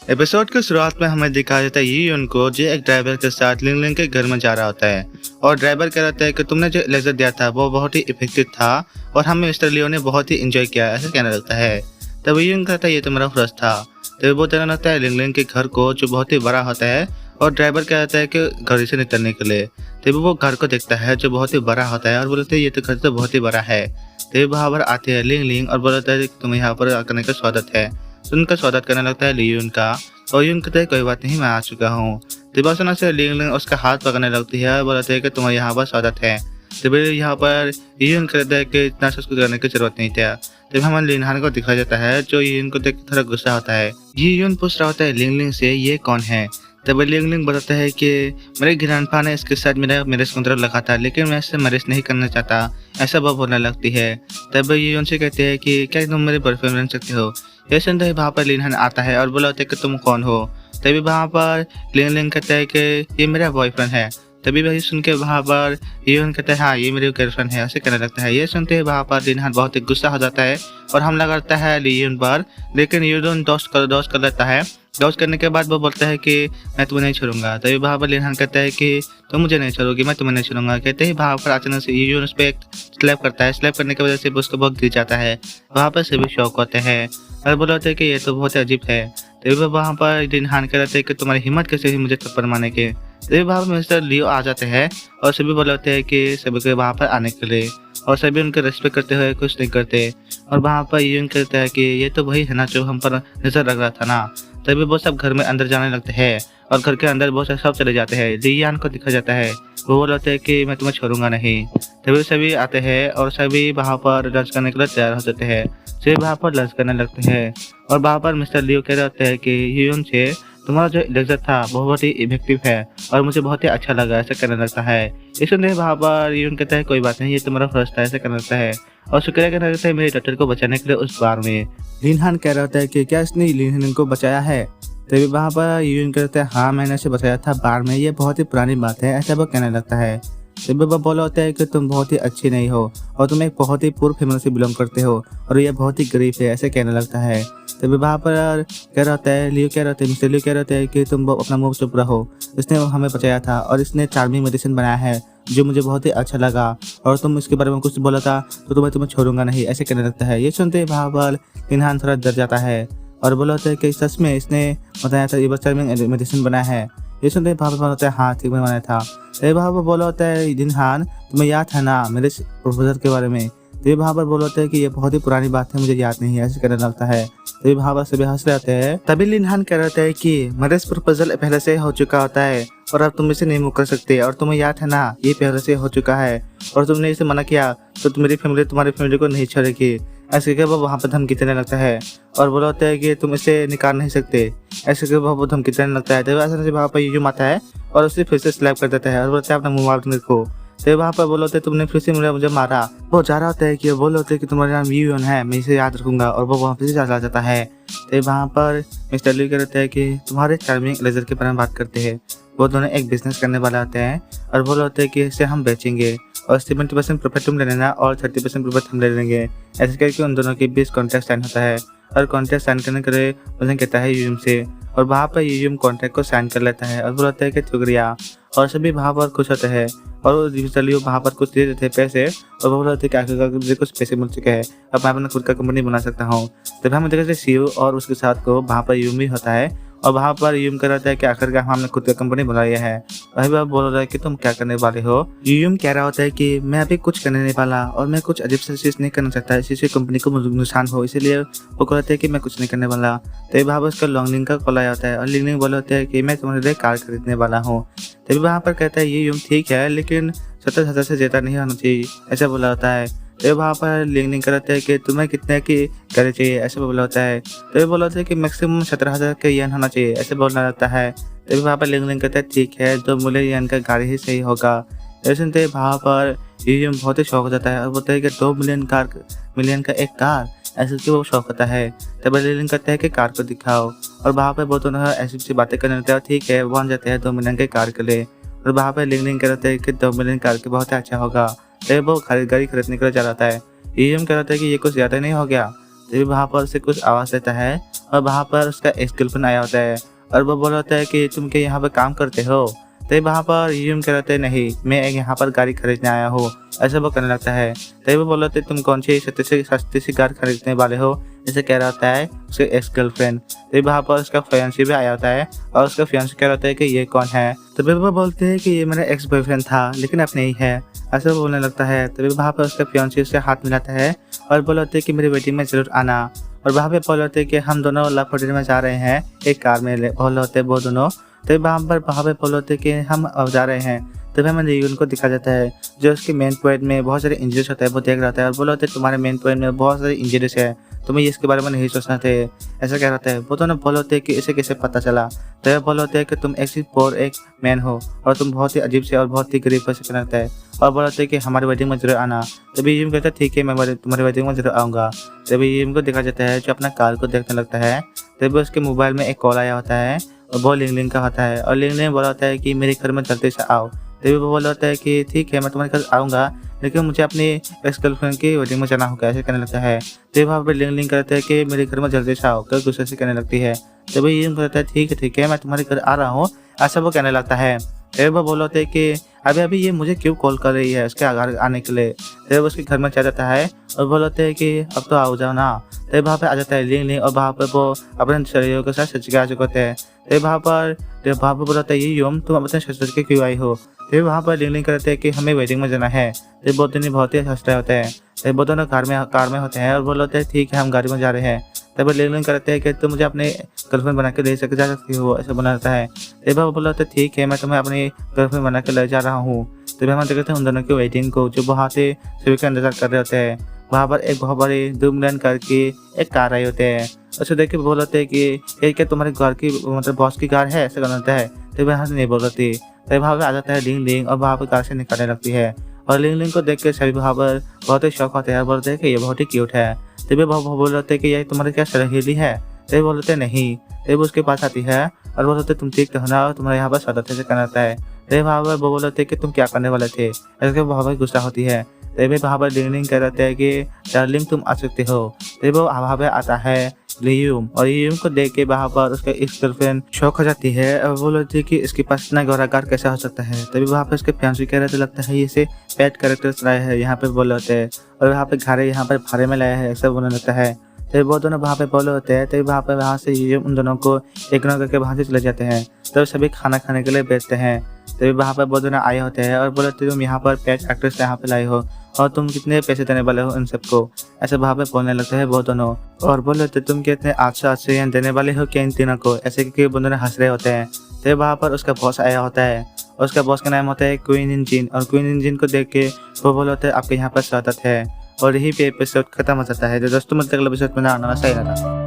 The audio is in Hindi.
एपिसोड की शुरुआत में हमें दिखाया जाता है ये उनको जो एक ड्राइवर के साथ लिंग लिंग के घर में जा रहा होता है और ड्राइवर कह रहा है कि तुमने जो लेजर दिया था वो बहुत ही इफेक्टिव था और हमें मिस्टर लियो ने बहुत ही एंजॉय किया, ऐसा कहने लगता है। तब ये कहता है ये तो मेरा फर्ज था। तभी वो कहने लगता है लिंग लिंग के घर को जो बहुत ही बड़ा होता है और ड्राइवर कहता है कि घर से निकलने के लिए। तभी वो घर को देखता है जो बहुत ही बड़ा होता है और बोलते हैं ये तो घर तो बहुत ही बड़ा है। तभी वहाँ पर आते हैं लिंग लिंग और बोलता है तुम्हें यहाँ पर आने का स्वागत है। तो उनका स्वागत करने लगता है लियोन का और यून कहता है कोई बात नहीं मैं आ चुका हूँ। तभी सुना से लिंग लिंग उसका हाथ पकड़ने लगती है और बोलते हैं कि तुम्हें यहाँ पर स्वागत है। तभी यहाँ पर यून कहता है कि इतना कुछ करने की जरूरत नहीं था। तभी हमें लिनहान को दिखाया जाता है जो यून को देख थोड़ा गुस्सा होता है। ये यून पूछ रहा होता है लिंग लिंग से ये कौन है। तभी लिंग लिंग बताता है कि मेरे ग्रैंडपा ने इसके साथ मेरा मैरिज कॉन्ट्रैक्ट लगा था लेकिन मैं इससे मैरिज नहीं करना चाहता, ऐसा वो बोलने लगती है। तब ये उनसे कहते हैं कि क्या तुम मेरे बॉयफ्रेंड बन सकते हो। ये सुनते ही वहाँ पर लिनहान आता है और बोलते हैं कि तुम कौन हो। तभी वहाँ पर लिंग लिंग कहता है कि ये मेरा बॉयफ्रेंड है। तभी वही सुन के वहाँ पर यून कहता है हाँ ये मेरी गर्लफ्रेंड है, ऐसे कहने लगता है। ये सुनते ही वहाँ पर लिनहान बहुत ही गुस्सा हो जाता है और हमला करता है लियोन पर, लेकिन यून दोस्त कर लेता है। दोस्त करने के बाद वो बोलता है कि मैं तुम्हें नहीं छोड़ूंगा। तभी वहाँ पर लिनहान कहता है कि तुम मुझे नहीं छोड़ोगी, मैं तुम्हें नहीं छोड़ूंगा। कहते ही वहाँ पर अचानक से यून उस पर एक स्लैप करता है। स्लैप करने की वजह से उसको बहुत गिर जाता है। वहाँ पर सभी शौक होते हैं और बोलते हैं कि ये तो बहुत अजीब है। तभी वहाँ पर लिनहान कहते हैं कि तुम्हारी हिम्मत कैसे हुई मुझे थप्पड़ मारने के। तभी वहाँ पर मिस्टर लियो आ जाते हैं और सभी बोलते हैं कि सभी को वहाँ पर आने के लिए और सभी उनके रेस्पेक्ट करते हुए कुछ नहीं करते। और वहाँ पर यून कहता है कि ये तो वही है ना जो हम पर नजर रख रहा था ना। तभी वो सब घर में अंदर जाने लगते हैं और घर के अंदर बहुत सारे सब चले जाते हैं। लियान को दिखा जाता है, वो बोलते हैं कि मैं तुम्हें छोड़ूंगा नहीं। तभी सभी आते हैं और सभी वहाँ पर लंच करने के लिए तैयार हो जाते हैं। सभी वहाँ पर लंच करने लगते हैं और वहाँ पर मिस्टर लियो कह रहे हैं कि यून से तुम्हारा जो लेक्चर था वो बहुत ही इफेक्टिव है और मुझे बहुत ही अच्छा लगा, ऐसा कहने लगता है। इसलिए वहाँ पर यून कहता है कोई बात नहीं ये तुम्हारा फर्स्ट था, ऐसा कहने लगता है और शुक्रिया कहना लगता है मेरे डॉक्टर को बचाने के लिए उस बार में। लिनहान कह रहा होता है कि क्या इसने लिनहान को बचाया है। तभी वहाँ पर यून कहता है हाँ मैंने इसे बचाया था बार में, ये बहुत ही पुरानी बात है, ऐसा वो कहने लगता है। तभी वो बोला होता है कि तुम बहुत ही अच्छी नहीं हो और तुम एक बहुत ही पुअर फैमिली से बिलोंग करते हो और ये बहुत ही गरीब है, ऐसे कहने लगता है। तभी वहाँ पर कह रहा होता है लियो कह रहा होता है मिस्टर लियो कह रहा होता है कि तुम अपना मुंह चुप रहो, इसने हमें बचाया था और इसने चार्मिंग मेडिसिन बनाया है जो मुझे बहुत ही अच्छा लगा और तुम इसके बारे में कुछ बोला था तो तुम्हें छोड़ूंगा नहीं, ऐसे कहने लगता है। ये सुनते वहाँ पर लिनहान थोड़ा डर जाता है और बोला होता है कि सच में इसने बताया था ये चार्मिंग मेडिसिन बनाया है। ये सुनते वहाँ पर बोला होता है हाँ ठीक में बनाया था। तभी वहाँ पर बोला होता है लिनहान तुम्हें याद है ना मेरे प्रोफेसर के बारे में। तभी वहाँ पर बोला होता है कि ये बहुत ही पुरानी बात है, मुझे याद नहीं है, ऐसे कहने लगता है। तभी वहाँ पर सभी हंस रहे होते हैं। तभी लिनहान कह रहा है कि मैरिज प्रपोजल पहले से हो चुका होता है और अब तुम इसे नहीं मुकर सकते और तुम्हें याद है ना ये पहले से हो चुका है और तुमने इसे मना किया तो मेरी फैमिली तुम्हारी फैमिली को नहीं छोड़ेगी, ऐसे कि वो वहाँ पर धमकी देने लगता है और बोला होता है कि तुम इसे निकाल नहीं सकते, ऐसे कि वो धमकी देने लगता है। तभी ऐसा से वहाँ पर यूम आता है और उसे फिर से स्लैप कर देता है और बोलता है अपना मुँह मार देखो। तो वहाँ पर बोल होते हैं तुमने फिर से मुझे मारा। वो जा रहा होता है कि बोल होते हैं कि तुम्हारा नाम यून है, मैं इसे याद रखूंगा और वो वहाँ से चला जाता है। तो वहाँ पर मिस्टर लियो कहते हैं कि तुम्हारे चार्मिंग लेजर के बारे में बात करते हैं। वो दोनों एक बिजनेस करने वाले होते हैं और बोल होते हैं कि इसे हम बेचेंगे और 70% प्रॉफिट तुम ले लेना और 30% प्रॉफिट हम ले लेंगे। ऐसे करके उन दोनों के बीच कॉन्ट्रैक्ट साइन होता है और कॉन्ट्रैक्ट साइन करने के लिए उन्हें कहता है यूम से और वहाँ पर यूम कॉन्ट्रैक्ट को साइन कर लेता है और बोलता है कि शुक्रिया और सभी वहाँ पर खुश होते हैं और मिस्टर लियो वहाँ पर कुछ दे देते हैं पैसे और वो बोलते हैं कि आखिरकार मुझे कुछ पैसे मिल चुके हैं, अब मैं अपना खुद का कंपनी बना सकता हूँ। तभी हमें देखते हैं सीईओ और उसके साथ को वहाँ पर यूम भी होता है और वहाँ पर यूम कह रहा है कि आखिरकार हमने खुद का कंपनी बना लिया है। वही बात बोल रहा है कि तुम क्या करने वाले हो। यूम कह रहा होता है कि मैं अभी कुछ करने नहीं वाला और मैं कुछ अजीब सी चीज नहीं करना चाहता जिससे कंपनी को नुकसान हो, इसीलिए वो कहते हैं कि मैं कुछ नहीं करने वाला। तभी वहाँ पर उसका लॉन्गलिंग का कॉल आया होता है और लिंगलिंग बोला होता है कि मैं तुम्हारे लिए कार खरीदने वाला हूँ। तभी वहाँ पर कहता है ये यूम ठीक है लेकिन 70,000 से ज़्यादा नहीं होना चाहिए, ऐसा बोला होता है। तो वहाँ पर लिंक करते हैं कि तुम्हें कितने की गाड़ी चाहिए, ऐसे बोला होता है। तो बोला होता है कि मैक्सिमम 17,000 का येन होना चाहिए, ऐसे बोलना लगता है। तो वहाँ पर लिंक करते हैं ठीक है 2 मिलियन येन का गाड़ी ही सही होगा। ऐसे वहाँ पर ये बहुत ही शौक हो जाता है और बोलता है कि 2 मिलियन का एक कार, ऐसे कि वो शौक होता है। तब लिंक करते हैं कि कार को दिखाओ और वहाँ पर बहुत दोनों ऐसी बातें करने लगते हैं। ठीक है वन जाते हैं 2 मिलियन के कार के लिए और वहाँ पर लिंक करते हैं कि 2 मिलियन कार के बहुत अच्छा होगा। तभी वो गाड़ी खरीदने के लिए जा रहा होता है। यूम कह रहा होता है कि ये कुछ ज़्यादा नहीं हो गया। तभी वहाँ पर उसे कुछ आवाज़ देता है और वहाँ पर उसका एक्स गर्लफ्रेंड आया होता है और वो बोल रहा होता है कि तुम क्या यहाँ पर काम करते हो। तभी वहाँ पर यूम कह रहा होता है नहीं, मैं यहाँ पर गाड़ी खरीदने आया हूँ, ऐसा वो करने लगता है। तभी वो बोल रहे थे तुम कौन सी सस्ती सी गाड़ी खरीदने वाले हो, ऐसे कह रहा होता है उसके एक्स गर्लफ्रेंड। तभी वहाँ पर उसका फियांसी भी आया होता है और उसका फियांसी कह रहा होता है कि ये कौन है। तभी वो बोलते हैं कि ये मेरा एक्स बॉयफ्रेंड था लेकिन अब नहीं है, ऐसा वो बोलने लगता है। तभी वहाँ पर उसका फियांसी उससे हाथ मिलाता है और बोलते हैं कि मेरी वेडिंग में जरूर आना। और वहाँ पे बोलते हैं कि हम दोनों लव पार्टी में जा रहे हैं, एक कार में बोल होते हैं वो दोनों। तभी वहाँ पे बोलते हैं कि हम अब जा रहे हैं। तभी हमें यून को दिखा जाता है जो उसके मेन पॉइंट में बहुत सारे इंजरीज होता है वो देख रहा था और बोलते हैं तुम्हारे मेन पॉइंट में बहुत सारे इंजरीज है, तुम्हें इसके बारे में नहीं सोचना थे, ऐसा कह रहा है। वो दोनों बोलते हैं कि इसे कैसे पता चला। तभी बोलते हैं कि तुम एक मैन हो और तुम बहुत ही अजीब से और बहुत ही गरीब से लगता है और बोलते हैं कि हमारी वेडिंग में जरूर आना। तभी यूम कहता है ठीक है, मैं तुम्हारी वेडिंग में जरूर आऊँगा। तभी यूम को देखा जाता है जो अपना कार को देखने लगता है। तभी उसके मोबाइल में एक कॉल आया होता है और वो लिंग का होता है और लिंग बोला होता है कि मेरे घर में जल्दी से आओ। तभी वो बोला होता है कि ठीक है मैं तुम्हारे घर आऊँगा लेकिन मुझे अपनी एक्स गर्लफ्रेंड की वेडिंग में जाना होगा, ऐसे कहने लगता है। तभी वहाँ पर लिंग करते हैं कि मेरे घर में जल्दी से आओ, कर गुस्से से कहने लगती है। तभी ये कहता है ठीक है मैं तुम्हारे घर आ रहा हूँ, ऐसा वो कहने लगता है। तभी वो बोलते हैं कि अभी ये मुझे क्यों कॉल कर रही है उसके घर आने के लिए। तभी उसके घर में चला जाता है और बोलते हैं कि अब तो आओ जाओ ना। तभी वहाँ पे आ जाता है लिंग और वहाँ पर वो अपने शरीरों के साथ सच के आ चुके होते हैं। तभी वहाँ पर बोलता है ये यूम तुम अपने सच के क्यों आई हो। फिर वहाँ पर लिंग करते हैं कि हमें वेडिंग में जाना है। तो बहुत ही हंस रहे होते हैं। तो वो दोनों कार में होते हैं और बोलते हैं ठीक है हम गाड़ी में जा रहे हैं। तब लिंग करते हैं कि तुम मुझे अपने गर्लफ्रेंड बना के जा सकती हो, ऐसा बना रहता है। तब वो बोलते हैं ठीक है मैं तुम्हें अपनी गर्लफ्रेंड बना के ले जा रहा हूँ। तभी हम देखते हैं उन दोनों की वेडिंग को जो बहुत ही सभी का इंतजार कर रहे होते हैं। वहाँ पर एक बहुत बड़ी धूमधाम करके एक कार आई होते हैं। उसे देख के बोलते हैं कि ये क्या तुम्हारे घर की मतलब बॉस की कार है, ऐसा करता है। तभी वहाँ से नहीं बोल रही। तभी वहाँ पर आ जाता है लिंग और वहाँ पर कार से निकालने लगती है और लिंग को देख के सभी वहाँ पर बहुत ही शौक होते हैं और बोलते हैं कि ये बहुत ही क्यूट है। तभी वो बोल रहे हैं कि ये तुम्हारी क्या सहेली है। तभी बोलते हैं नहीं। तभी उसके पास आती है और बोलते तुम ठीक तो हो ना, तुम्हारे यहाँ पर स्वागत से करना रहता है। तभी वहाँ पर वो बोलते हैं कि तुम क्या करने वाले थे, ऐसे वहाँ पर गुस्सा होती है। तभी वहाँ पर लिंग कह रहे हैं कि डार्लिंग तुम आ सकते हो। तभी वो वहाँ पर आता है लियूम और लियूम को देख के वहाँ पर उसका एक्स गर्लफ्रेंड शौक हो जाती है और बोलती है कि इसके पास इतना गौराकार कैसा हो सकता है। तभी वहाँ पे उसके फियांसी कह रहे थे लगता है ये से पेट कैरेक्टर्स लाए हैं यहाँ पे बोल होते हैं और वहाँ पे घरे यहाँ पर भाड़े में लाया है, ऐसा बोलने लगता है। तभी वो दोनों वहाँ पे बोले होते हैं। तभी वहाँ से ये उन दोनों को इग्नोर करके वहाँ से चले जाते हैं। तब सभी खाना खाने के लिए बैठते हैं। तभी वहाँ पर वो दोनों आए होते हैं और बोलते तुम यहाँ पर पेट एक्ट्रेस यहाँ पे लाए हो और तुम कितने पैसे देने वाले हो इन सबको, ऐसे वहाँ पे बोलने लगते हैं वो दोनों। और बोलते तुम कितने 800 यहाँ देने वाले हो क्या इन तीनों को, ऐसे क्योंकि वो दोनों हंस रहे होते हैं। तभी वहाँ पर उसका बॉस आया होता है और उसका बॉस का नाम होता है क्वीन इंजिन और क्वीन इंजिन को देख के वो बोलते हैं आपके यहाँ पर स्वागत है। और यही पे एपिसोड खत्म हो जाता है। तो दोस्तों मतलब अगले एपिसोड में आना सही रहता।